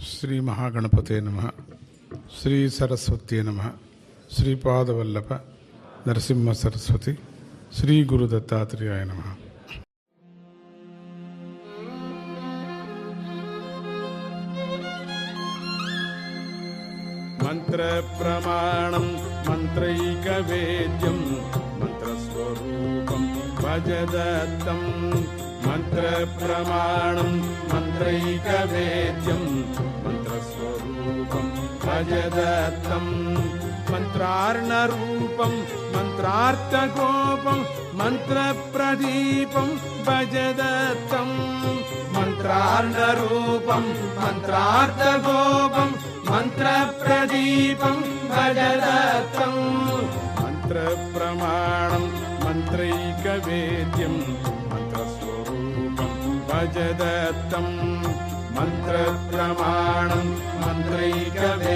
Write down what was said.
ಶ್ರೀ ಮಹಾಗಣಪತೆ ನಮಃ. ಶ್ರೀ ಸರಸ್ವತಿಯೇ ನಮಃ. ಶ್ರೀಪಾದವಲ್ಲಭ ನರಸಿಂಹ ಸರಸ್ವತಿ. ಶ್ರೀ ಗುರು ದತ್ತಾತ್ರೇಯಾಯ ನಮಃ. ಮಂತ್ರ ಪ್ರಮಾಣಂ ಮಂತ್ರೈಕವೇದ್ಯಂ ಮಂತ್ರಸ್ವರೂಪಂ ಭಜದತ್ತಂ. ಮಂತ್ರ ಪ್ರಮಾಣಂ ಮಂತ್ರೈಕವೇದ್ಯಂ ಮಂತ್ರಸ್ವರೂಪಂ ಭಜದತ್ತಂ. ಮಂತ್ರಾರ್ಣರೂಪಂ ಮಂತ್ರಾರ್ಥಗೋಪಂ ಮಂತ್ರಪ್ರದೀಪಂ ಭಜದತ್ತಂ. ಮಂತ್ರಾರ್ಣರೂಪಂ ಮಂತ್ರಾರ್ಥಗೋಪಂ ಮಂತ್ರಪ್ರದೀಪಂ ಭಜದತ್ತಂ. ಮಂತ್ರ ಪ್ರಮಾಣಂ ಮಂತ್ರೈಕವೇದ್ಯಂ ಮಂತ್ರಸ್ವರೂಪಂ ಭಜದತ್ತಂ. ಮಂತ್ರ ಪ್ರಮಾಣಂ ಮಂತ್ರೈಕವೇದ್ಯಂ